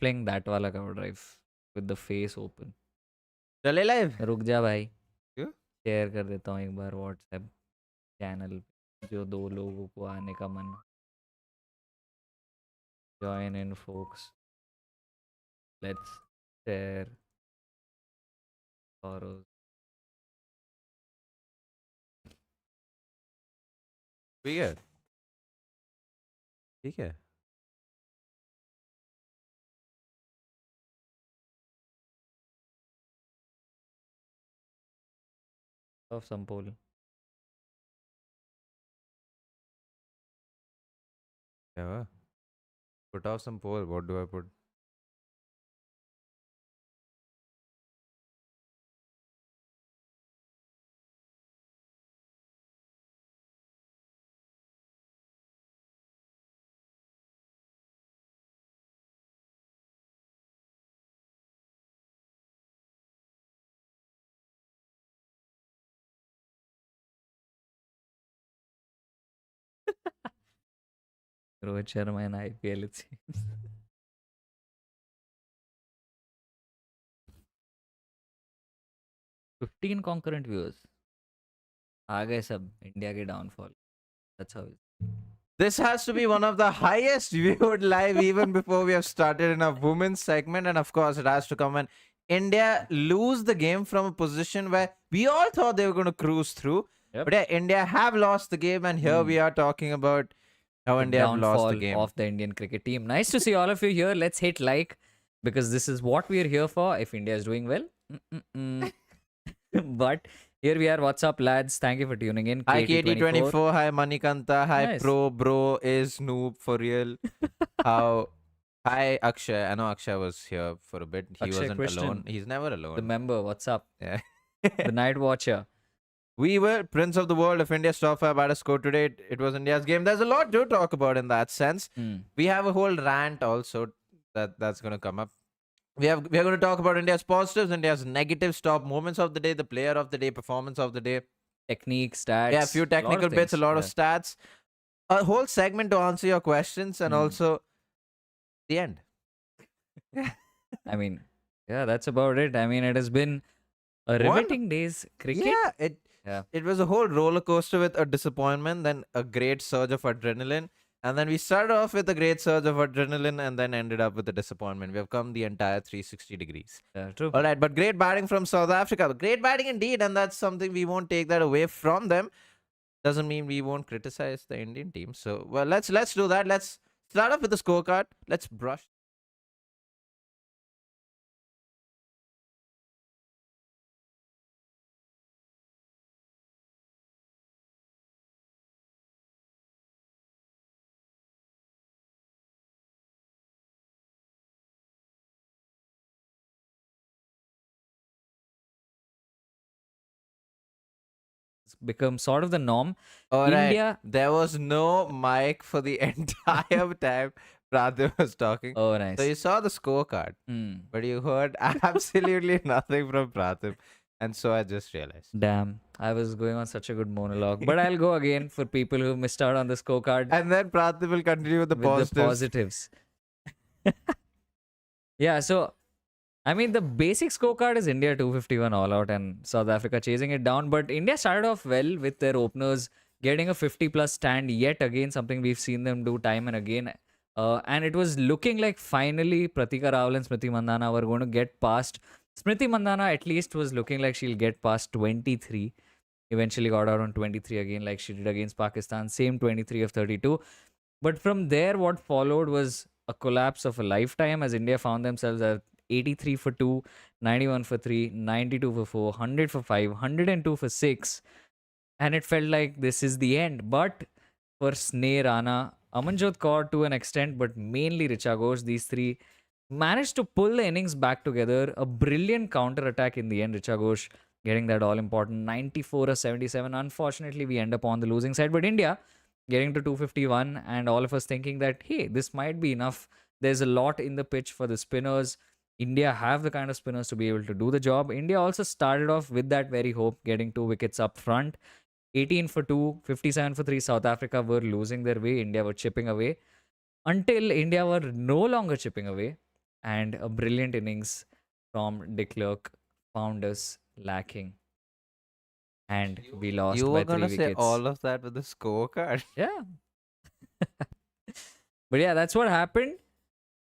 playing that wala cover drive with the face open. चले live रुक जा भाई, क्यों? शेयर कर देता हूँ एक बार व्हाट्सएप चैनल जो 2 लोगों को आने का मन हो. Join in folks. Let's share sorrows. ठीक है ठीक है Of some poll. क्या हुआ? Put off some poll. What do I put? Rohit Sharma in IPL, it seems. 15 concurrent viewers. आ गए सब इंडिया के downfall. That's how it. This has to be one of the highest viewed live even before we have started in our women's segment. And of course, it has to come when India lose the game from a position where we all thought they were going to cruise through. Yep. But yeah, India have lost the game. And here we are talking about how The India have lost the downfall game. of the Indian cricket team. Nice to see all of you here. Let's hit like because this is what we are here for. If India is doing well. But here we are. What's up, lads? Thank you for tuning in. Hi KT24. Hi Manikanta. Hi Nice. Pro. Bro is noob for real. How? Hi Akshay. I know Akshay was here for a bit. He Akshay wasn't Christian. alone. He's never alone. The member, what's up? Yeah. The Night Watcher. We were Prince of the World. If India's top 5 batter scored today, it was India's game. There's a lot to talk about in that sense. We have a whole rant also that's going to come up. We are going to talk about India's positives, India's negatives, top moments of the day, the player of the day, performance of the day. Technique, stats. Yeah, a few technical bits, a lot of stats. A whole segment to answer your questions and also the end. I mean, yeah, that's about it. I mean, it has been a riveting day's cricket. Yeah, it was a whole roller coaster with a disappointment, then a great surge of adrenaline. And then we started off with a great surge of adrenaline and then ended up with a disappointment. We have come the entire 360 degrees. Yeah, true. All right, but great batting from South Africa. Great batting indeed, and that's something we won't take that away from them. Doesn't mean we won't criticize the Indian team. So, well, let's do that. Let's start off with the scorecard. Let's brush. It's become sort of the norm. All India. right. There was no mic for the entire time Pratham was talking. Oh, nice. So you saw the scorecard, but you heard absolutely nothing from Pratham. And so I just realized. Damn, I was going on such a good monologue. But I'll go again for people who missed out on the scorecard. And then Pratham will continue with the positives. Yeah, so I mean, the basic scorecard is India 251 all out and South Africa chasing it down. But India started off well with their openers getting a 50 plus stand yet again, something we've seen them do time and again. And it was looking like finally Pratika Rawal and Smriti Mandhana were going to get past. Smriti Mandhana at least was looking like she'll get past 23. Eventually got out on 23 again like she did against Pakistan. Same 23 of 32. But from there, what followed was a collapse of a lifetime as India found themselves at 83 for 2, 91 for 3, 92 for 4, 100 for 5, 102 for 6. And it felt like this is the end. But for Sneh, Rana, Amanjot Kaur to an extent, but mainly Richa Ghosh, these three managed to pull the innings back together. A brilliant counter-attack in the end. Richa Ghosh getting that all-important 94 or 77. Unfortunately, we end up on the losing side. But India getting to 251 and all of us thinking that, hey, this might be enough. There's a lot in the pitch for the spinners. India have the kind of spinners to be able to do the job. India also started off with that very hope, getting 2 wickets up front. 18 for 2, 57 for 3. South Africa were losing their way. India were chipping away. Until India were no longer chipping away. and a brilliant innings from de Klerk found us lacking, and we You lost were by gonna three say wickets. all of that with the scorecard. Yeah, but yeah, that's what happened.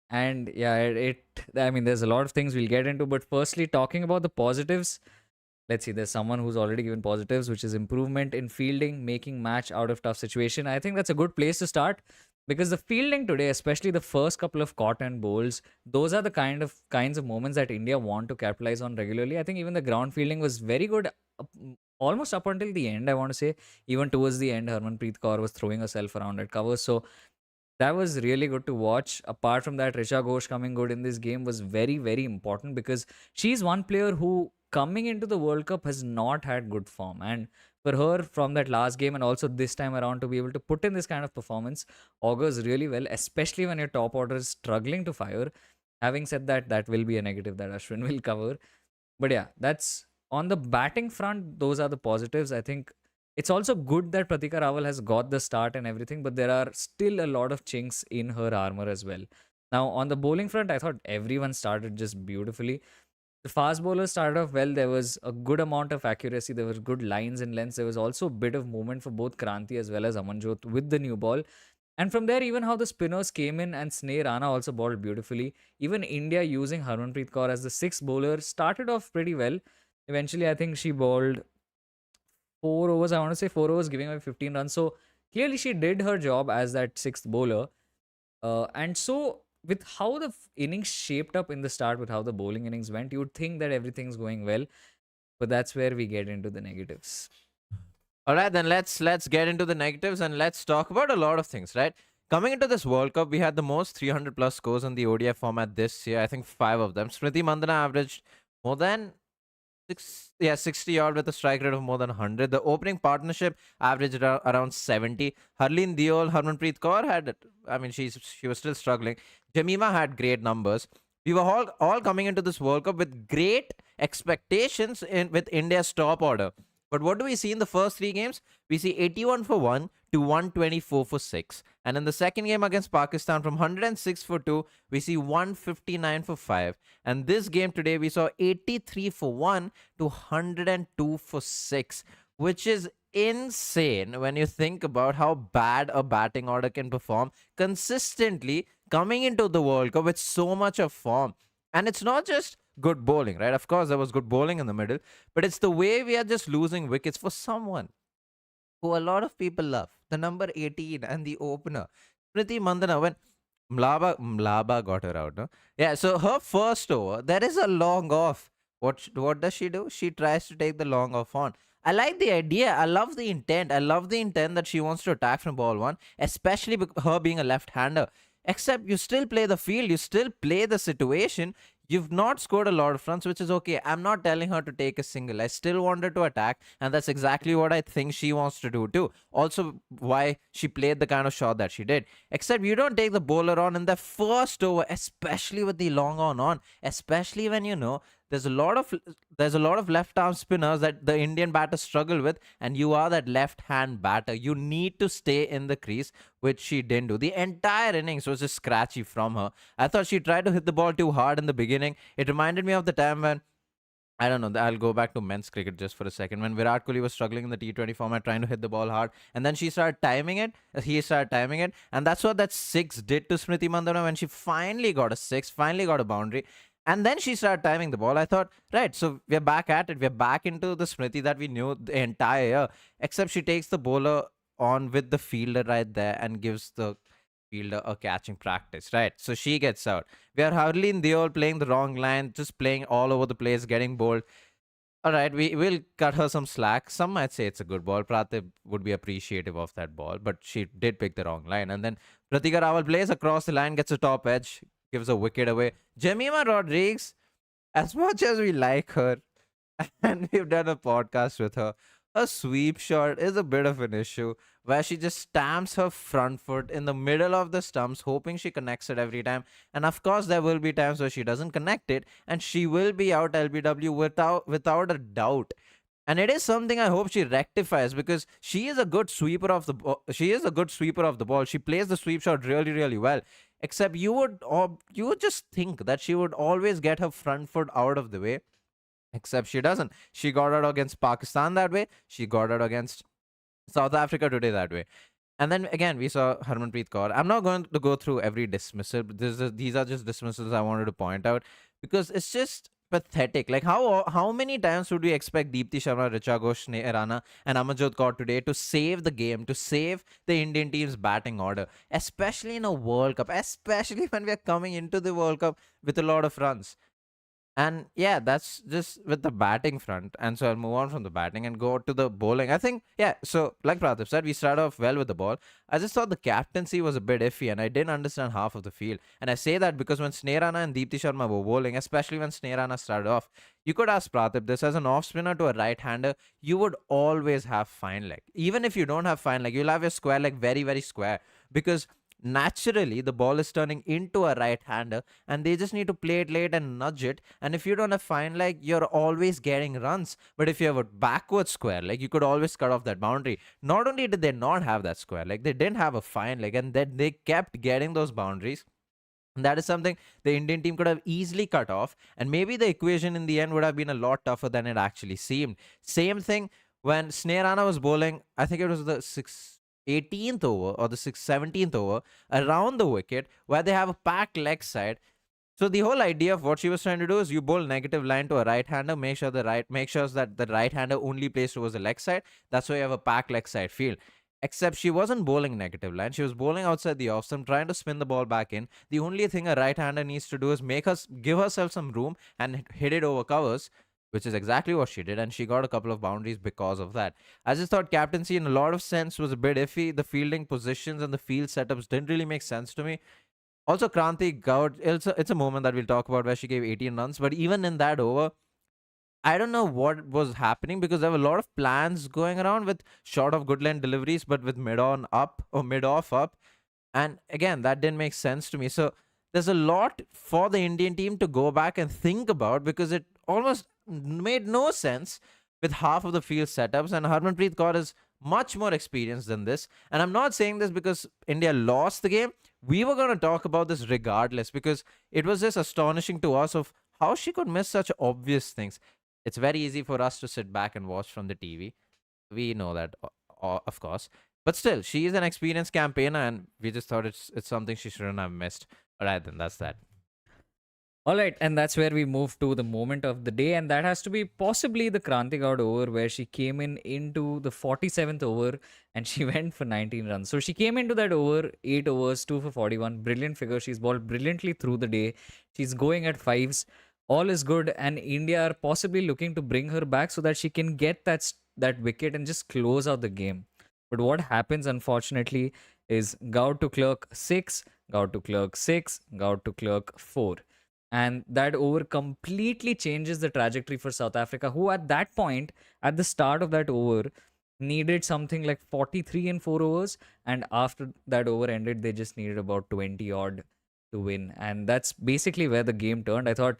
And yeah, I mean, there's a lot of things we'll get into, but firstly, talking about the positives, let's see, there's someone who's already given positives, which is improvement in fielding, making match out of tough situation. I think that's a good place to start because the fielding today, especially the first couple of caught and bowls, those are the kinds of moments that India want to capitalize on regularly. I think even the ground fielding was very good, almost up until the end. I want to say even towards the end, Harmanpreet Kaur was throwing herself around at covers. So that was really good to watch. Apart from that, Richa Ghosh coming good in this game was very, very important because she's one player who, coming into the World Cup, has not had good form. And for her, from that last game and also this time around, to be able to put in this kind of performance augurs really well, especially when your top order is struggling to fire. Having said that, that will be a negative that Ashwin will cover. But yeah, that's on the batting front. Those are the positives. I think it's also good that Pratika Rawal has got the start and everything, but there are still a lot of chinks in her armor as well. Now, on the bowling front, I thought everyone started just beautifully. The fast bowlers started off well. There was a good amount of accuracy. There were good lines and lengths. There was also a bit of movement for both Kranti as well as Amanjot with the new ball. And from there, even how the spinners came in and Sneh Rana also bowled beautifully. Even India using Harmanpreet Kaur as the sixth bowler started off pretty well. Eventually, I think she bowled 4 overs. I want to say 4 overs, giving away 15 runs. So clearly, she did her job as that sixth bowler. And so, with how the innings shaped up in the start, with how the bowling innings went, you would think that everything's going well. But that's where we get into the negatives. All right, then let's get into the negatives and let's talk about a lot of things, right? Coming into this World Cup, we had the most 300 plus scores in the ODI format this year. I think five of them. Smriti Mandhana averaged more than 60 odd with a strike rate of more than 100. The opening partnership averaged around 70. Harleen Deol, Harmanpreet Kaur had, I mean, she was still struggling. Jamima had great numbers. We were all coming into this World Cup with great expectations with India's top order. But what do we see in the first three games? We see 81 for 1 to 124 for 6. And in the second game against Pakistan, from 106 for 2, we see 159 for 5. And this game today, we saw 83 for 1 to 102 for 6, which is insane when you think about how bad a batting order can perform consistently coming into the World Cup with so much of form. And it's not just good bowling, right? Of course, there was good bowling in the middle, but it's the way we are just losing wickets for someone who a lot of people love, the number 18 and the opener. Smriti Mandhana, when Mlaba got her out, no? Yeah, so her first over, there is a long off. What does she do? She tries to take the long off on. I like the idea. I love the intent. I love the intent that she wants to attack from ball one, especially her being a left-hander. Except you still play the field, you still play the situation. You've not scored a lot of runs, which is okay. I'm not telling her to take a single. I still want her to attack, and that's exactly what I think she wants to do too. Also, why she played the kind of shot that she did. Except you don't take the bowler on in the first over, especially with the long on, especially when you know there's a lot of left arm spinners that the Indian batters struggle with, and you are that left hand batter. You need to stay in the crease, which she didn't do. The entire innings was just scratchy from her. I thought she tried to hit the ball too hard in the beginning. It reminded me of the time when, I don't know. I'll go back to men's cricket just for a second. When Virat Kohli was struggling in the T20 format, trying to hit the ball hard, and then she started timing it. He started timing it, and that's what that six did to Smriti Mandhana when she finally got a six, finally got a boundary. And then she started timing the ball. I thought, right, so we're back at it. We're back into the Smriti that we knew the entire year. Except she takes the bowler on with the fielder right there and gives the fielder a catching practice, right? So she gets out. We are Harleen Deol playing the wrong line, just playing all over the place, getting bowled. All right, we will cut her some slack. Some might say it's a good ball. Pratip would be appreciative of that ball, but she did pick the wrong line. And then Pratika Rawal plays across the line, gets a top edge, gives a wicket away. Jemima Rodriguez, as much as we like her, and we've done a podcast with her, a sweep shot is a bit of an issue where she just stamps her front foot in the middle of the stumps, hoping she connects it every time. And of course, there will be times where she doesn't connect it, and she will be out LBW without a doubt. And it is something I hope she rectifies, because she is a good sweeper of the she is a good sweeper of the ball. She plays the sweep shot really, really well. Except you would just think that she would always get her front foot out of the way. Except she doesn't. She got out against Pakistan that way. She got out against South Africa today that way. And then again, we saw Harmanpreet Kaur. I'm not going to go through every dismissal. But these are just dismissals I wanted to point out, because it's just pathetic. Like, how many times would we expect Deepti Sharma, Richa Ghosh, Sneha Rana, and Amarjot Kaur today to save the game, to save the Indian team's batting order, especially in a World Cup, especially when we are coming into the World Cup with a lot of runs. And yeah, that's just with the batting front. And so I'll move on from the batting and go to the bowling. I think, yeah, so like Pratap said, we started off well with the ball. I just thought the captaincy was a bit iffy and I didn't understand half of the field. And I say that because when Sneha Rana and Deepti Sharma were bowling, especially when Sneha Rana started off, you could ask Pratap this: as an off spinner to a right hander, you would always have fine leg. Even if you don't have fine leg, you'll have your square leg very, very square, because naturally the ball is turning into a right hander and they just need to play it late and nudge it. And if you don't have fine leg, you're always getting runs. But if you have a backward square leg, you could always cut off that boundary. Not only did they not have that square leg, they didn't have a fine leg, and then they kept getting those boundaries. And that is something the Indian team could have easily cut off, and maybe the equation in the end would have been a lot tougher than it actually seemed. Same thing when Sneha Rana was bowling. I think it was the 18th over or the 17th over, around the wicket, where they have a packed leg side. So the whole idea of what she was trying to do is you bowl negative line to a right hander, make sure that the right hander only plays towards the leg side. That's why you have a packed leg side field. Except she wasn't bowling negative line. She was bowling outside the off stump, trying to spin the ball back in. The only thing a right hander needs to do is give herself some room and hit it over covers, which is exactly what she did. And she got a couple of boundaries because of that. I just thought captaincy in a lot of sense was a bit iffy. The fielding positions and the field setups didn't really make sense to me. Also, Kranti Gaud, it's a moment that we'll talk about where she gave 18 runs. But even in that over, I don't know what was happening, because there were a lot of plans going around with short of good length deliveries, but with mid on up or mid off up. And again, that didn't make sense to me. So there's a lot for the Indian team to go back and think about, because it almost made no sense with half of the field setups. And Harmanpreet Kaur is much more experienced than this. And I'm not saying this because India lost the game. We were going to talk about this regardless, because it was just astonishing to us of how she could miss such obvious things. It's very easy for us to sit back and watch from the TV. We know that, of course. But still, she is an experienced campaigner, and we just thought it's something she shouldn't have missed. All right, then that's that. All right, and that's where we move to the moment of the day, and that has to be possibly the Kranti Gaud over, where she came into the 47th over and she went for 19 runs. So she came into that over, 8 overs, 2 for 41. Brilliant figure. She's bowled brilliantly through the day. She's going at fives. All is good, and India are possibly looking to bring her back so that she can get that wicket and just close out the game. But what happens, unfortunately, is Gaud to Klerk 6, Gaud to Klerk 6, Gaud to Klerk 4. And that over completely changes the trajectory for South Africa, who at that point, at the start of that over, needed something like 43 in 4 overs. And after that over ended, they just needed about 20 odd to win. And that's basically where the game turned. I thought,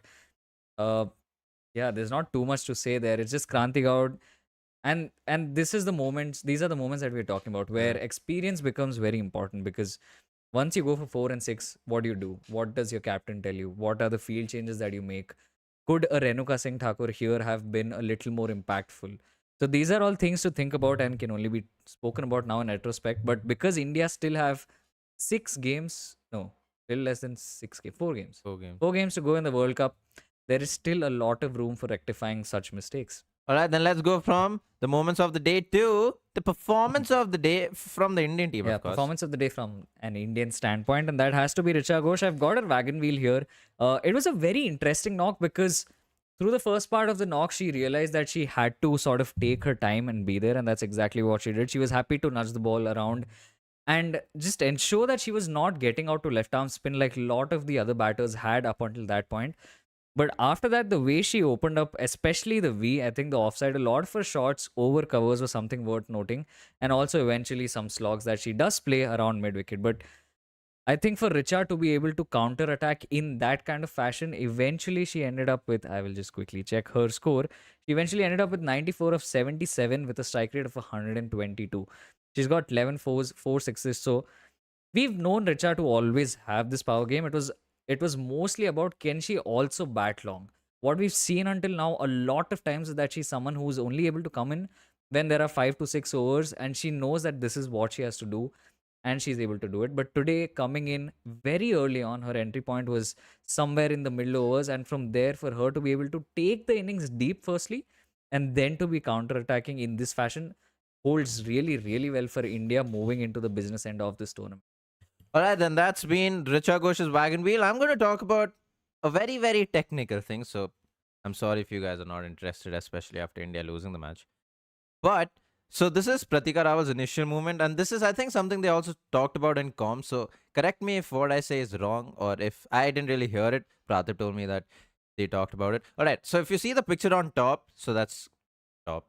yeah, there's not too much to say there. It's just Kranti Gaud. And these are the moments that we're talking about, where experience becomes very important, because once you go for 4 and 6, what do you do? What does your captain tell you? What are the field changes that you make? Could a Renuka Singh Thakur here have been a little more impactful? So these are all things to think about and can only be spoken about now in retrospect. But because India still have 6 games, no, still less than 6 games, 4 games. 4 games to go in the World Cup. There is still a lot of room for rectifying such mistakes. All right, then let's go from the moments of the day to the performance of the day from the Indian team, of course. Performance of the day from an Indian standpoint, and that has to be Richa Ghosh. I've got her wagon wheel here. It was a very interesting knock, because through the first part of the knock, she realized that she had to sort of take her time and be there, and that's exactly what she did. She was happy to nudge the ball around and just ensure that she was not getting out to left arm spin like a lot of the other batters had up until that point. But after that, the way she opened up, especially the V, I think the offside, a lot of her shots over covers was something worth noting. And also eventually some slogs that she does play around mid-wicket. But I think for Richa to be able to counter attack in that kind of fashion, eventually she ended up with, I will just quickly check her score. She eventually ended up with 94 of 77 with a strike rate of 122. She's got 11 fours, 4 sixes. So we've known Richa to always have this power game. It was mostly about can she also bat long. What we've seen until now a lot of times is that she's someone who's only able to come in when there are 5 to 6 overs, and she knows that this is what she has to do, and she's able to do it. But today, coming in very early on, her entry point was somewhere in the middle overs, and from there, for her to be able to take the innings deep, firstly, and then to be counter attacking in this fashion holds really, really well for India moving into the business end of this tournament. All right, then that's been Richa Ghosh's wagon wheel. I'm going to talk about a very, very technical thing. So I'm sorry if you guys are not interested, especially after India losing the match. But so this is Pratika Rawal's initial movement, and this is, I think, something they also talked about in comms. So correct me if what I say is wrong, or if I didn't really hear it. Pratip told me that they talked about it. All right, so if you see the picture on top, so that's top.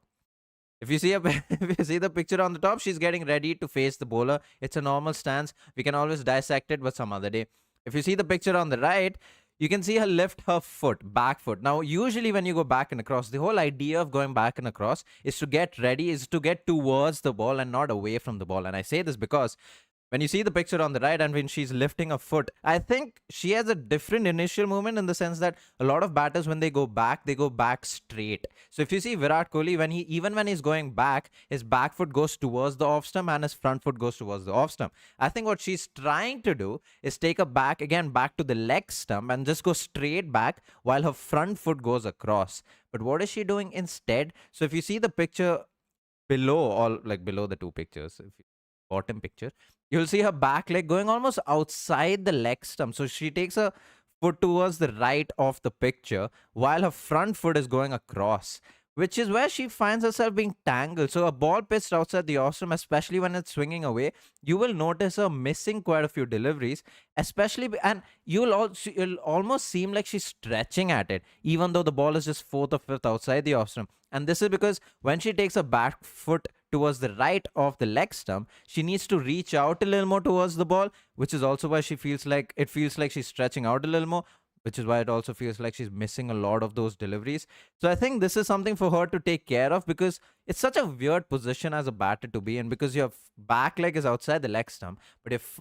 If you see if you see the picture on the top, she's getting ready to face the bowler. It's a normal stance. We can always dissect it, but some other day. If you see the picture on the right, you can see her lift her foot, back foot. Now, usually when you go back and across, the whole idea of going back and across is to get ready, is to get towards the ball and not away from the ball. And I say this because when you see the picture on the right and when she's lifting a foot, I think she has a different initial movement in the sense that a lot of batters, when they go back straight. So if you see Virat Kohli, even when he's going back, his back foot goes towards the off stump and his front foot goes towards the off stump. I think what she's trying to do is take a back to the leg stump and just go straight back while her front foot goes across. But what is she doing instead? So if you see the picture below, all like below the two pictures, if you, bottom picture, you'll see her back leg going almost outside the leg stump. So she takes a foot towards the right of the picture while her front foot is going across, which is where she finds herself being tangled. So a ball pitched outside the off stump, especially when it's swinging away, you will notice her missing quite a few deliveries, especially, and you'll almost seem like she's stretching at it, even though the ball is just fourth or fifth outside the off stump. And this is because when she takes a back foot towards the right of the leg stump, she needs to reach out a little more towards the ball, which is also why she feels like she's stretching out a little more, which is why it also feels like she's missing a lot of those deliveries. So I think this is something for her to take care of, because it's such a weird position as a batter to be in, because your back leg is outside the leg stump, but if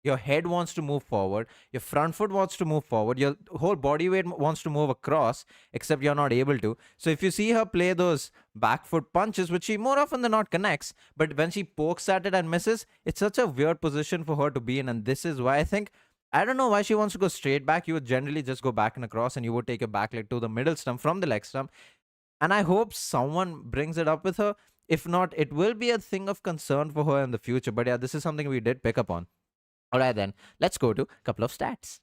your head wants to move forward, your front foot wants to move forward, your whole body weight wants to move across, except you're not able to. So if you see her play those back foot punches, which she more often than not connects, but when she pokes at it and misses, it's such a weird position for her to be in. And this is why I don't know why she wants to go straight back. You would generally just go back and across, and you would take a back leg to the middle stump from the leg stump. And I hope someone brings it up with her. If not, it will be a thing of concern for her in the future. But yeah, this is something we did pick up on. All right, then let's go to a couple of stats.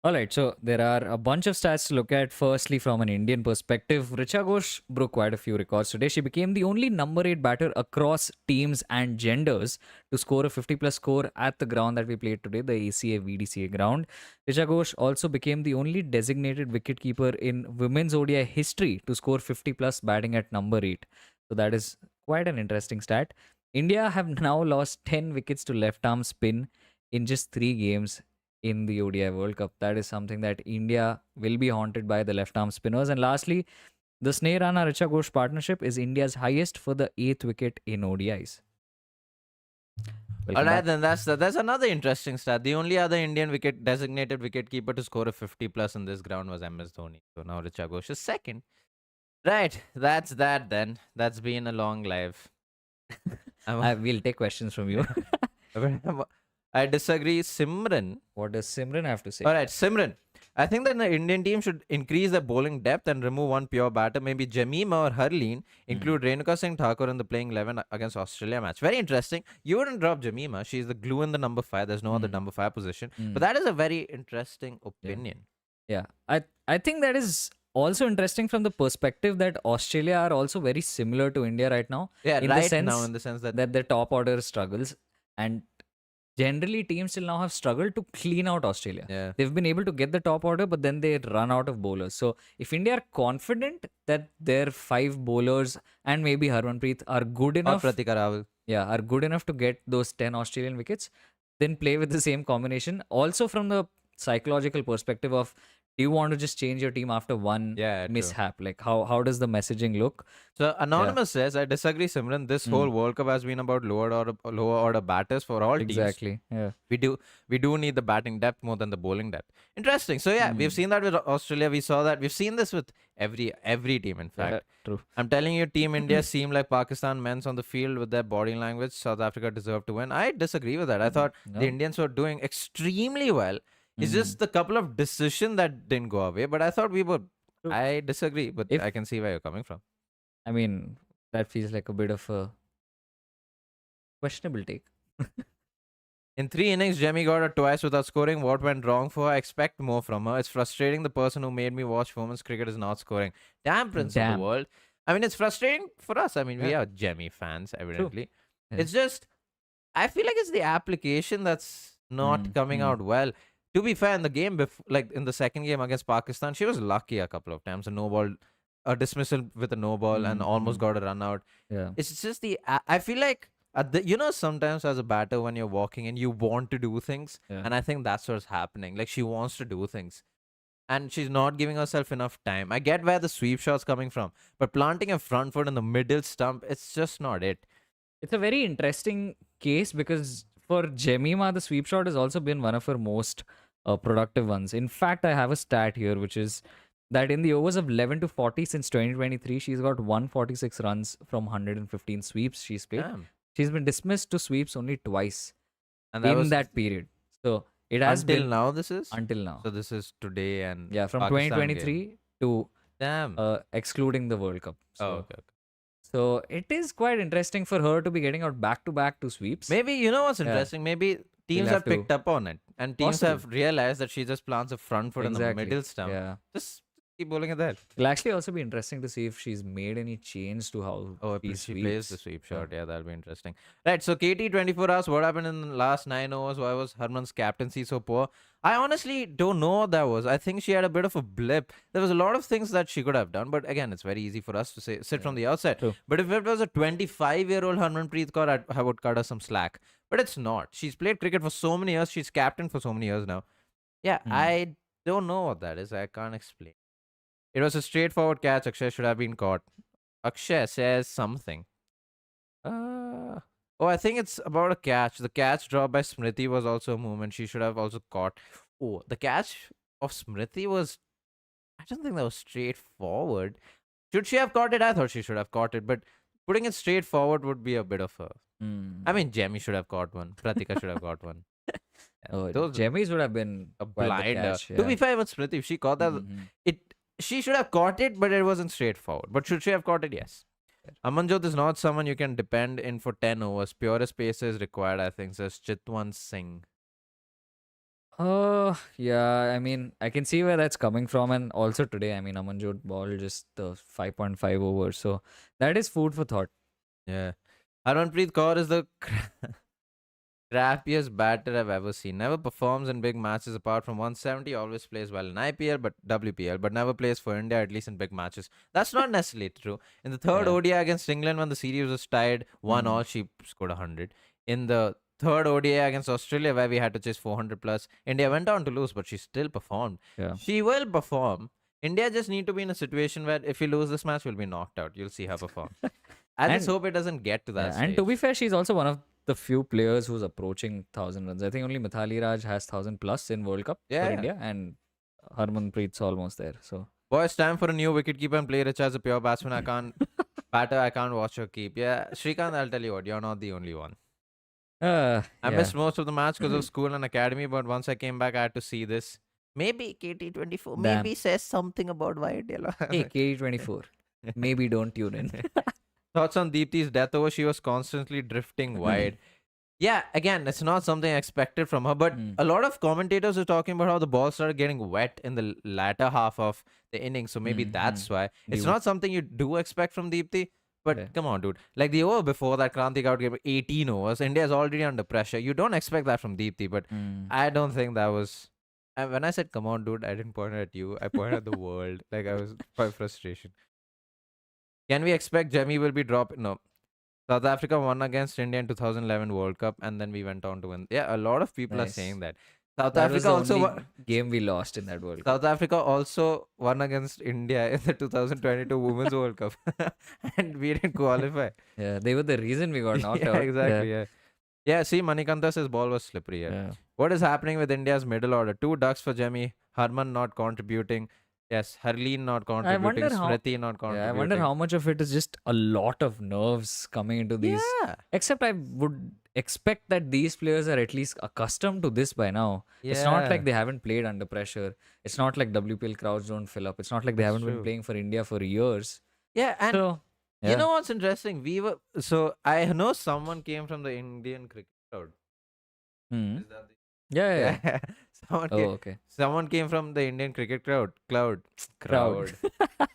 All right, so there are a bunch of stats to look at. Firstly, from an Indian perspective, Richa Ghosh broke quite a few records today. She became the only number 8 batter across teams and genders to score a 50-plus score at the ground that we played today, the ACA VDCA ground. Richa Ghosh also became the only designated wicketkeeper in women's ODI history to score 50-plus batting at number 8. So that is quite an interesting stat. India have now lost 10 wickets to left-arm spin in just 3 games in the ODI World Cup. That is something that India will be haunted by, the left-arm spinners. And lastly, the Sneh Rana Richa Ghosh partnership is India's highest for the 8th wicket in ODIs. All right, then that's another interesting stat. The only other Indian designated wicketkeeper to score a 50-plus in this ground was MS Dhoni. So now Richa Ghosh is second. Right, that's that then. That's been a long life. We'll take questions from you. I disagree. Simran. What does Simran have to say? All right, Simran. I think that the Indian team should increase their bowling depth and remove one pure batter, maybe Jamima or Harleen, include Renuka Singh Thakur in the playing 11 against Australia match. Very interesting. You wouldn't drop Jamima. She's the glue in the number 5. There's no other number 5 position. But that is a very interesting opinion. Yeah. I think that is also interesting from the perspective that Australia are also very similar to India right now. Yeah, in the sense that their top order struggles, and generally teams till now have struggled to clean out Australia. Yeah. They've been able to get the top order, but then they run out of bowlers. So if India are confident that their 5 bowlers and maybe Harmanpreet are good enough, or Pratika Rawal, are good enough to get those 10 Australian wickets, then play with the same combination. Also, from the psychological perspective of, do you want to just change your team after one Yeah, true. mishap? Like, how does the messaging look? So Yeah, Anonymous says, I disagree, Simran. This whole mm, World Cup has been about lower order batters for all teams. exactly. Yeah. We do need the batting depth more than the bowling depth. Interesting. So yeah, we've Mm, seen that with Australia. We saw that. We've seen this with every team, in yeah, fact. true. I'm telling you, Team India seem like Pakistan men's on the field with their body language. South Africa deserved to win. I disagree with that. I thought the No. Indians were doing extremely well. It's Mm, just the couple of decisions that didn't go away. But I thought we were. true. I disagree, but If I can see where you're coming from. I mean, that feels like a bit of a questionable take. In 3 innings, Jemmy got her twice without scoring. What went wrong for her? I expect more from her. It's frustrating. The person who made me watch women's cricket is not scoring. Damn, Prince of the Damn. World. I mean, it's frustrating for us. I mean, we Yeah. are Jemmy fans, True. evidently. Yeah. It's just, I feel like it's the application that's not coming out well. To be fair, in the game, like in the second game against Pakistan, she was lucky a couple of times. A no ball, a dismissal with a no ball, and almost got a run out. Yeah. It's just I feel like sometimes as a batter when you're walking in, you want to do things, Yeah. and I think that's what's happening. Like she wants to do things, and she's not giving herself enough time. I get where the sweep shot's coming from, but planting a front foot in the middle stump, it's just not it. It's a very interesting case because for Jemima, the sweep shot has also been one of her most productive ones. In fact, I have a stat here, which is that in the overs of 11 to 40 since 2023, she's got 146 runs from 115 sweeps she's played. Damn. She's been dismissed to sweeps only twice And that in was that period. So it has until been now. This is until now. so. This is today and Yeah, from Pakistan game. 2023 to Damn. excluding the World Cup. So, Okay. so it is quite interesting for her to be getting out back to back to sweeps. Maybe you know what's Yeah. interesting. Maybe teams have have picked to- up on it, and teams Possibly. have realized that she just plants a front foot in the Exactly. middle stump. Yeah. Just keep bowling it there. It'll actually also be interesting to see if she's made any change to how Oh, she she plays the sweeps. sweep Yeah. shot. Yeah, that'll be interesting. Right. So, KT 24 hours. What happened in the last 9 overs? Why was Harman's captaincy so poor? I honestly don't know what that was. I think she had a bit of a blip. There was a lot of things that she could have done, but again, it's very easy for us to sit from the outside. True. But if it was a 25-year-old Harmanpreet Kaur, I would cut her some slack. But it's not. She's played cricket for so many years. She's captain for so many years now. Yeah, I don't know what that is. I can't explain. It was a straightforward catch. Akshay should have been caught. Akshay says something. Oh, I think it's about a catch. The catch dropped by Smriti was also a movement she should have also caught. Oh, the catch of Smriti was. I don't think that was straightforward. Should she have caught it? I thought she should have caught it, but putting it straightforward would be a bit of a. I mean, Jemmy should have caught one. Pratika should have got one. Oh, those Jemmys would have been a quite the blinder. catch, To be yeah. fair with Smriti, if she caught that, she should have caught it, but it wasn't straightforward. But should she have caught it? Yes. Amanjot is not someone you can depend in for 10 overs. Purest pace is required, I think, says Chitwan Singh. Yeah, I mean, I can see where that's coming from. And also today, I mean, Amanjot ball just the 5.5 overs. So that is food for thought. Yeah. Harmanpreet Kaur is the crappiest batter I've ever seen. Never performs in big matches apart from 170. Always plays well in IPL, but WPL, but never plays for India, at least in big matches. That's not necessarily true. In the third Yeah. ODI against England, when the series was tied 1-all, she scored 100. In the third ODI against Australia, where we had to chase 400 plus, India went on to lose, but she still performed. Yeah. She will perform. India just need to be in a situation where if we lose this match, we'll be knocked out. You'll see her perform. I just And- hope it doesn't get to that Yeah, stage. and to be fair, she's also one of the few players who's approaching 1,000 runs. I think only Mithali Raj has 1,000 plus in World Cup Yeah. for India, and Harmanpreet's almost there. So Boys, time for a new wicketkeeper and play Richa as a pure batsman. I can't I can't watch her keep. Yeah, Shrikant, I'll tell you what, you're not the only one. I yeah. missed most of the match because of school and academy, but once I came back, I had to see this. Maybe KT24 Damn. maybe says something about white yellow. Hey, KD24. Maybe don't tune in. Thoughts on Deepti's death over? She was constantly drifting wide. Yeah, again, it's not something I expected from her, but a lot of commentators are talking about how the ball started getting wet in the latter half of the innings, so maybe that's why. It's You- not something you do expect from Deepti, but Yeah. come on, dude. Like the over before that, Krantik out gave 18 overs. India is already under pressure. You don't expect that from Deepti, but I don't think that was. And when I said, come on, dude, I didn't point it at you. I pointed at the world. Like, I was by frustration. Can we expect Jemmy will be dropped? No. South Africa won against India in 2011 World Cup, and then we went on to win. Yeah, a lot of people are saying Nice. that. South That was Africa the also only won. game we lost in that World Cup. South Africa also won against India in the 2022 Women's World Cup, and we didn't qualify. Yeah, they were the reason we got knocked Yeah, out. exactly. Yeah. Yeah, see, Manikanta's ball was slippery. Yeah. Yeah. What is happening with India's middle order? Two ducks for Jemmy, Harman not contributing. Yes, Harleen not I contributing, wonder how. Smriti not Yeah, I wonder contributing. how much of it is just a lot of nerves coming into these. Yeah, Except I would expect that these players are at least accustomed to this by now. It's not yeah, like they haven't played under pressure. It's not like WPL crowds don't fill up. It's not like they that's haven't been true. playing for India for years. Yeah, and So, you yeah. know what's interesting? I know someone came from the Indian cricket crowd. Hmm. Is that Yeah, yeah, yeah. yeah? someone Oh, came, okay. someone came from the Indian cricket Crowd. crowd.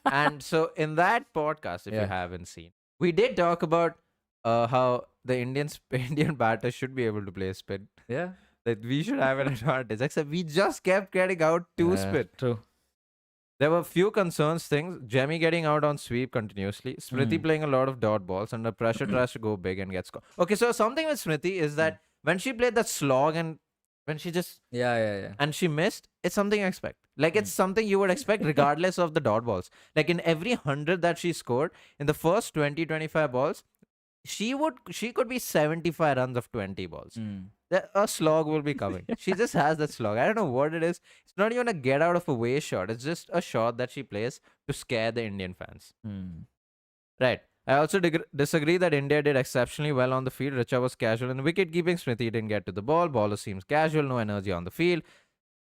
And so in that podcast, if you Yeah. haven't seen, we did talk about how the Indian batters should be able to play spin. Yeah. That we should have an advantage. Except we just kept getting out two spin. True. There were few concerns things. Jemmy getting out on sweep continuously. Smriti playing a lot of dot balls under pressure tries to go big and gets caught. Okay, so something with Smriti is that when she played that slog and when she just Yeah. and she missed, it's something I expect. Like it's something you would expect regardless of the dot balls. Like in every 100 that she scored, in the first 20-25 balls, she could be 75 runs of 20 balls. A slog will be coming. She just has that slog. I don't know what it is. It's not even a get out of a way shot. It's just a shot that she plays to scare the Indian fans. Right. I also disagree that India did exceptionally well on the field. Richa was casual in the wicket keeping. Smriti didn't get to the ball. Bowler seems casual, no energy on the field.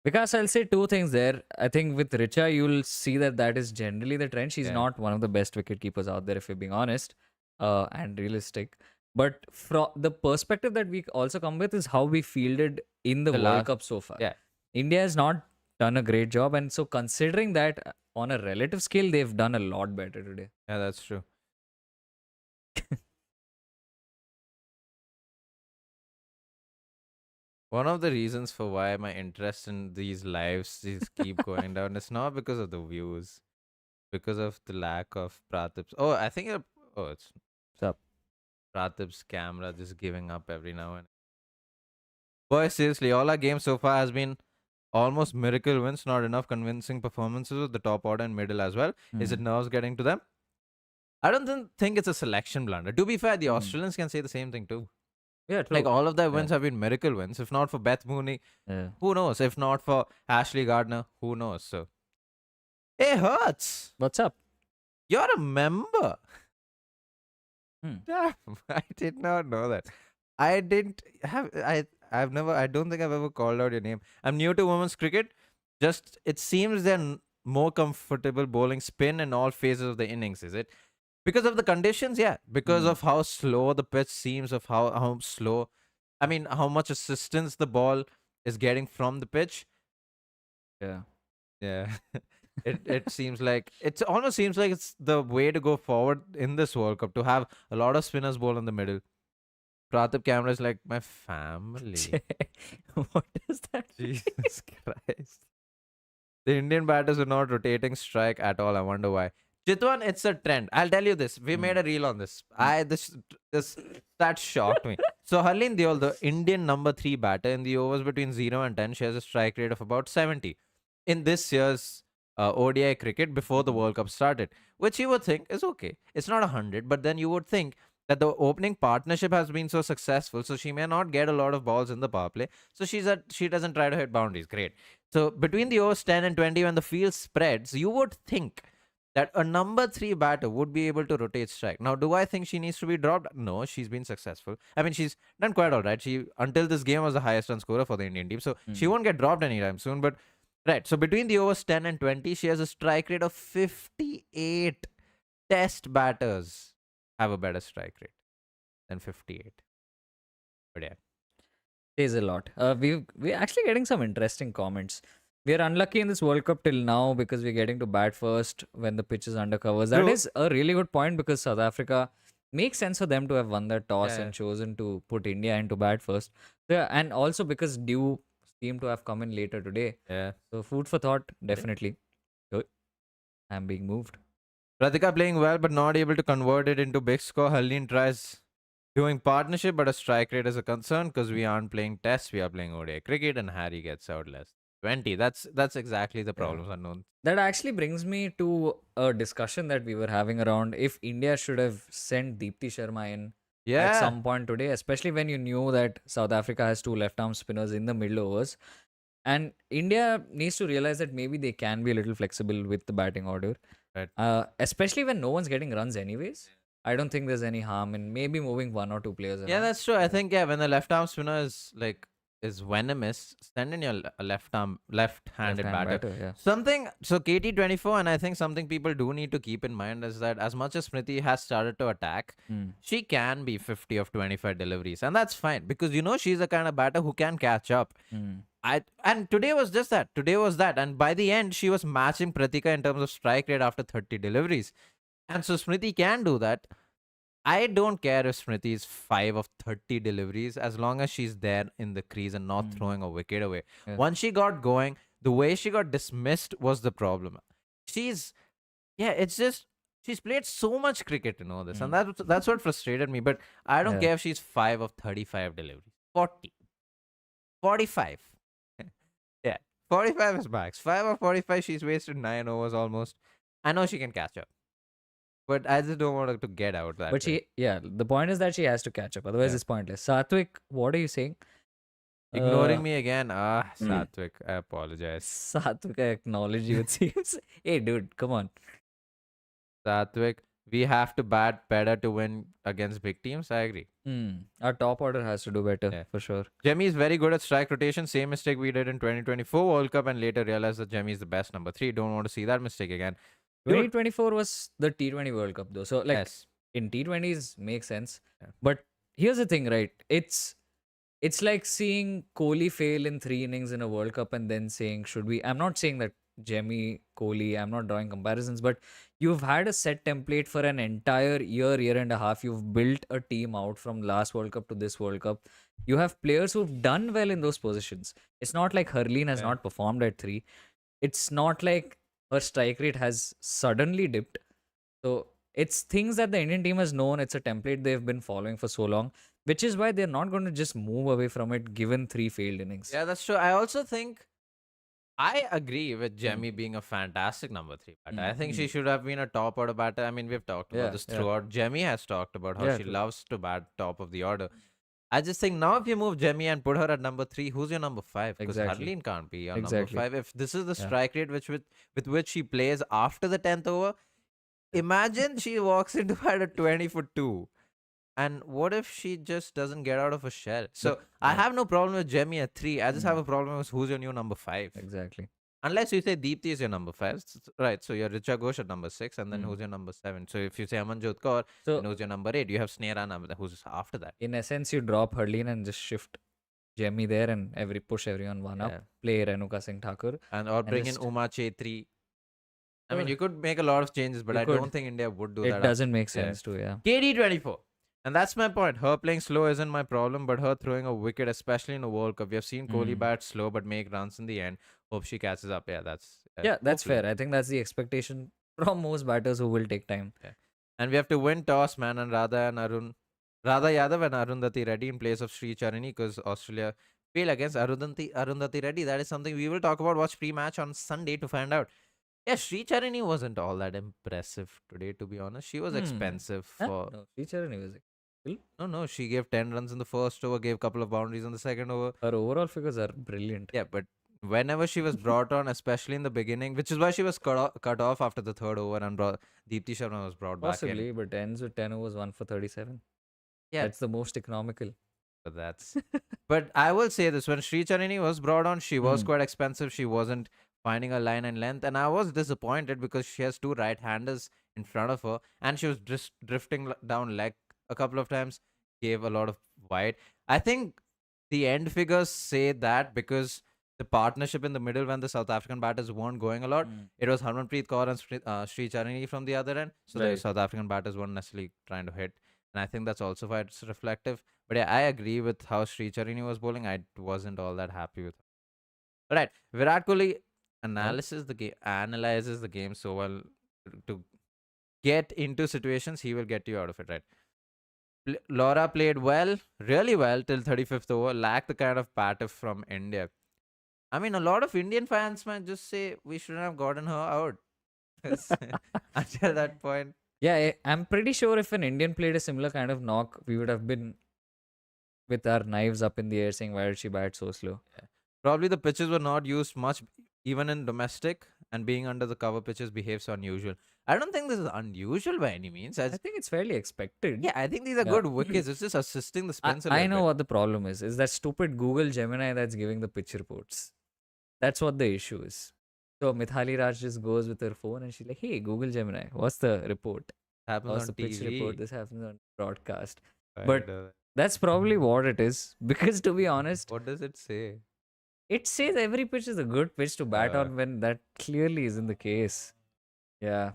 Because I'll say two things there. I think with Richa, you'll see that is generally the trend. She's Yeah. not one of the best wicket keepers out there, if you're being honest and realistic. But from the perspective that we also come with is how we fielded in the World Cup so far. Yeah. India has not done a great job. And so considering that on a relative scale, they've done a lot better today. Yeah, that's true. One of the reasons for why my interest in these lives is keep going down, it's not because of the views, because of the lack of Pratip's. Oh, I think it's What's up? Pratip's camera just giving up every now and. Boy, seriously, all our games so far has been almost miracle wins, not enough convincing performances with the top order and middle as well. Is it nerves getting to them? I don't think it's a selection blunder. To be fair, the Australians can say the same thing too. Yeah, true. Like all of their wins have been miracle wins. If not for Beth Mooney, who knows? If not for Ashley Gardner, who knows? So, hey, Hertz, What's up? you're a member. Hmm. I did not know that. I didn't have. I've never. I don't think I've ever called out your name. I'm new to women's cricket. Just it seems they're more comfortable bowling spin in all phases of the innings. Is it? Because of the conditions, yeah. Because of how slow the pitch seems, of how slow, I mean, how much assistance the ball is getting from the pitch. Yeah. Yeah, it seems like it almost seems like it's the way to go forward in this World Cup to have a lot of spinners bowl in the middle. Pratip Camera is like my family. What is that? Jesus Christ. The Indian batters are not rotating strike at all. I wonder why. Chitwan, it's a trend. I'll tell you this. We made a reel on this. That shocked me. So Harleen Deol, the Indian number 3 batter in the overs between 0 and 10, shares a strike rate of about 70 in this year's ODI cricket before the World Cup started, which you would think is okay. It's not 100, but then you would think that the opening partnership has been so successful, so she may not get a lot of balls in the power play. So she doesn't try to hit boundaries. Great. So between the overs 10 and 20, when the field spreads, you would think that a number 3 batter would be able to rotate strike. Now, do I think she needs to be dropped? No, she's been successful. I mean, she's done quite all right. She, until this game, was the highest run scorer for the Indian team. So she won't get dropped anytime soon. But, right. So between the overs 10 and 20, she has a strike rate of 58. Test batters have a better strike rate than 58. But yeah. Says a lot. We're actually getting some interesting comments. We are unlucky in this World Cup till now because we're getting to bat first when the pitch is under covers. That is a really good point because South Africa makes sense for them to have won the toss and chosen to put India into bat first. Yeah, and also because Dew seemed to have come in later today. Yeah. So food for thought, definitely. Good. I'm being moved. Radhika playing well but not able to convert it into big score. Harleen tries doing partnership, but a strike rate is a concern because we aren't playing tests, we are playing ODI cricket, and Harry gets out less. 20. That's exactly the Yeah. problems unknown. That actually brings me to a discussion that we were having around if India should have sent Deepti Sharma in at Yeah. some point today, especially when you knew that South Africa has two left arm spinners in the middle overs. And India needs to realize that maybe they can be a little flexible with the batting order, Right. especially when no one's getting runs anyways. I don't think there's any harm in maybe moving one or two players Yeah, around. that's true. I think when the left arm spinner is venomous, send in your left-handed Left-hand batter. batter, yeah. Something so KT24, and I think something people do need to keep in mind is that as much as Smriti has started to attack, she can be 50 of 25 deliveries, and that's fine because she's the kind of batter who can catch up. And today was just that. Today was that, and by the end, she was matching Pratika in terms of strike rate after 30 deliveries, and so Smriti can do that. I don't care if Smriti is 5 of 30 deliveries as long as she's there in the crease and not throwing a wicket away. Yeah. Once she got going, the way she got dismissed was the problem. It's just she's played so much cricket in all this, and that's what frustrated me. But I don't care if she's 5 of 35 deliveries, 40, 45. Yeah, 45 is max. 5 of 45, she's wasted 9 overs almost. I know she can catch up. But I just don't want her to get out that way. The point is that she has to catch up. Otherwise, it's pointless. Satvik, what are you saying? Ignoring me again. Satvik, I apologize. Satvik, I acknowledge you, it seems. Hey, dude, come on. Satvik, we have to bat better to win against big teams. I agree. Our top order has to do better, for sure. Jemmy is very good at strike rotation. Same mistake we did in 2024 World Cup and later realized that Jemmy is the best number 3. Don't want to see that mistake again. 2024 was the T20 World Cup though. So in T20s makes sense. Yeah. But here's the thing, right? It's like seeing Kohli fail in 3 innings in a World Cup and then saying, I'm not saying that Jemmy, Kohli, I'm not drawing comparisons, but you've had a set template for an entire year and a half. You've built a team out from last World Cup to this World Cup. You have players who've done well in those positions. It's not like Harleen has not performed at 3. It's not like her strike rate has suddenly dipped. So it's things that the Indian team has known. It's a template they've been following for so long, which is why they're not going to just move away from it given 3 failed innings. Yeah, that's true. I also think I agree with Jemmy being a fantastic number 3 batter. I think she should have been a top order batter. I mean, we've talked about this throughout. Jemmy has talked about how she loves to bat top of the order. I just think now if you move Jemmy and put her at number 3, who's your number 5? Because Harleen can't be your number 5. If this is the strike rate with which she plays after the 10th over, imagine she walks into bat at 20 for 2. And what if she just doesn't get out of a shell? So I have no problem with Jemmy at 3. I just have a problem with who's your new number 5. Exactly. Unless you say Deepti is your number 5. Right. So you're Richa Ghosh at number 6. And then who's your number 7? So if you say Amanjot Kaur, then who's your number 8? You have Snehra who's after that. In essence, you drop Harleen and just shift Jemmy there and push everyone one up. Play Renuka Singh Thakur. Or bring in Uma Chetri. I mean, you could make a lot of changes, but I don't think India would do that. It doesn't make sense to, KD24. And that's my point. Her playing slow isn't my problem, but her throwing a wicket, especially in a World Cup. We have seen Kohli bat slow but make runs in the end. Hope she catches up. Yeah, that's fair. I think that's the expectation from most batters who will take time. Yeah. And we have to win toss, man, and Radha Yadav and Arundhati Reddy in place of Sri Charini because Australia fail against Arundhati Reddy. That is something we will talk about. Watch pre-match on Sunday to find out. Yeah, Sri Charini wasn't all that impressive today, to be honest. She was expensive. No, Sri Charini was No, she gave 10 runs in the first over, gave a couple of boundaries in the second over. Her overall figures are brilliant. Yeah, but whenever she was brought on, especially in the beginning, which is why she was cut off after the third over and Deepti Sharma was brought back in. Possibly, but ends with 10 overs, 1 for 37. Yeah. That's the most economical. But I will say this, when Sri Charini was brought on, she was quite expensive. She wasn't finding a line and length, and I was disappointed because she has 2 right-handers in front of her, and she was just drifting down leg a couple of times, gave a lot of wide. I think the end figures say that because the partnership in the middle when the South African batters weren't going a lot, it was Harmanpreet Kaur and Sri Charini from the other end. So the South African batters weren't necessarily trying to hit. And I think that's also why it's reflective. But yeah, I agree with how Sri Charini was bowling. I wasn't all that happy with her. All right, Virat Kohli analyzes the game so well to get into situations, he will get you out of it, right? Laura played well, really well till 35th over. Lacked the kind of batter from India. I mean, a lot of Indian fans might just say we shouldn't have gotten her out. 'Cause until that point, Yeah, I'm pretty sure if an Indian played a similar kind of knock, we would have been with our knives up in the air saying, why did she bat so slow? probably the pitches were not used much, even in domestic, and being under the cover pitches behaves so unusual. I don't think this is unusual by any means. I think it's fairly expected. Yeah, I think these are Yeah. good wickets. It's just assisting the spins a I little know bit. what the problem is that stupid Google Gemini that's giving the pitch reports. That's what the issue is. So Mithali Raj just goes with her phone and she's like, hey, Google Gemini, what's the report? Happens What's on the pitch TV. report? This happens on broadcast. Right, But that's probably what it is. Because to be honest, what does it say? it says every pitch is a good pitch to bat on when that clearly isn't the case. Yeah.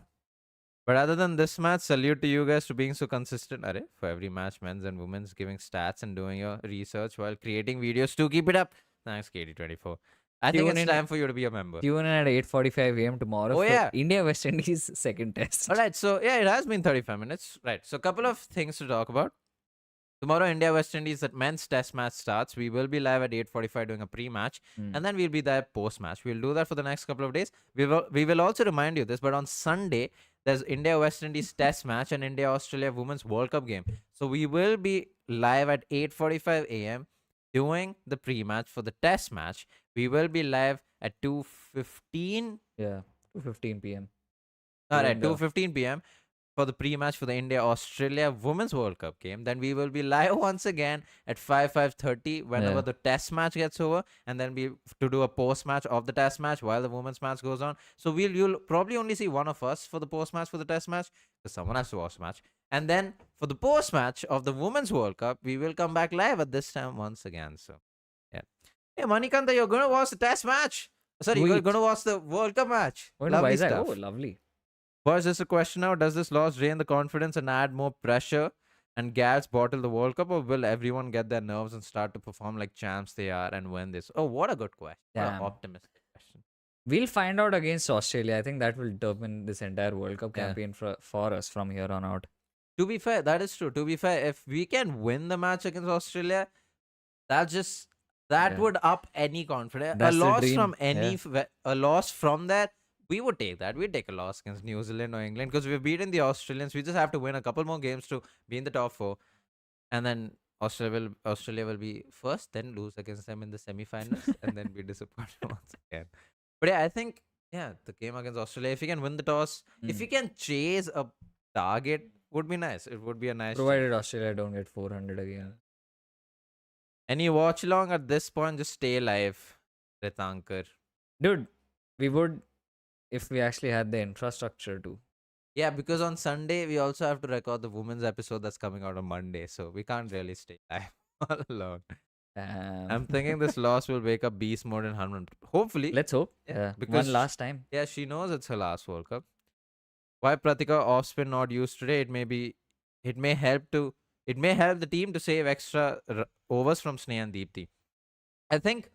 But other than this match, salute to you guys for being so consistent. Arre, for every match, men's and women's, giving stats and doing your research while creating videos to keep it up. Thanks, KD24. I think Tune it's in- time for you to be a member. Tune in at 8:45 a.m. tomorrow for yeah. India West Indies second test. All right, so yeah, it has been 35 minutes. Right, so a couple of things to talk about. Tomorrow, India West Indies, that men's test match starts. We will be live at 8:45 doing a pre-match, and then we'll be there post-match. We'll do that for the next couple of days. We will also remind you this, but on Sunday there's India West Indies test match and India Australia Women's World Cup game. So we will be live at 8:45 a.m. doing the pre-match for the test match. We will be live at 2:15. Yeah, 2:15 p.m. All right, Window. 2:15 p.m. for the pre-match for the India-Australia Women's World Cup game. Then we will be live once again at 5:30 whenever Yeah. the test match gets over, and then we to do a post-match of the test match while the women's match goes on. So you'll probably only see one of us for the post-match for the test match because someone has to watch the match. And then for the post-match of the Women's World Cup, we will come back live at this time once again. So, yeah. Hey, Manikanta, you're going to watch the test match. Sorry, you're Sweet. going to watch the World Cup match. Oh, no, Lovely Vizag. stuff. Oh, lovely. Boys, just a question now. Does this loss drain the confidence and add more pressure and Gals bottle the World Cup, or will everyone get their nerves and start to perform like champs they are and win this? Oh, what a good question. What an Damn. optimistic question. We'll find out against Australia. I think that will determine this entire World Cup Yeah. campaign for us from here on out. To be fair, that is true. To be fair, if we can win the match against Australia, that Yeah. would up any confidence. That's a the loss dream. from any Yeah. a loss from that, we would take that. We'd take a loss against New Zealand or England because we've beaten the Australians. We just have to win a couple more games to be in the top 4, and then Australia will be first, then lose against them in the semi-finals, and then be disappointed once again. But yeah, I think the game against Australia, if we can win the toss, if we can chase a target, would be nice. It would be a nice. Provided Australia don't get 400 again. Any watch along at this point, just stay alive, Ritankar. Dude, we would if we actually had the infrastructure to. Yeah, because on Sunday we also have to record the women's episode that's coming out on Monday, so we can't really stay live all alone. I'm thinking this loss will wake up beast mode in Harman. Hopefully. Let's hope. Yeah, Yeah. because One last time. Yeah, she knows it's her last World Cup. Why Pratika off spin not used today? It may help the team to save extra overs from Sneh and Deepthi. I think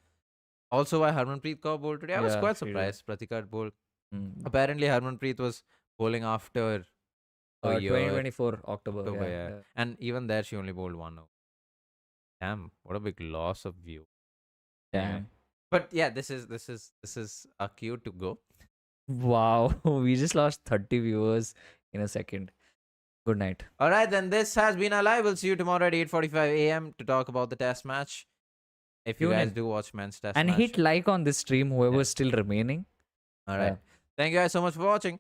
also why Harmanpreet Kaur bowled today. I was Yeah, quite she did. surprised. Pratika had bowled. Mm. Apparently Harmanpreet was bowling after a year. 2024 October. October, yeah. yeah. And even there she only bowled 1 over. Damn, what a big loss of view. Anyway. Damn. But yeah, this is a cue to go. Wow. We just lost 30 viewers in a second. Good night. All right, then this has been our live. We'll see you tomorrow at 8:45 a.m. to talk about the test match. If you Tune guys in. do watch men's test And match. hit like on this stream, whoever's Yeah. still remaining. All right. Thank you guys so much for watching.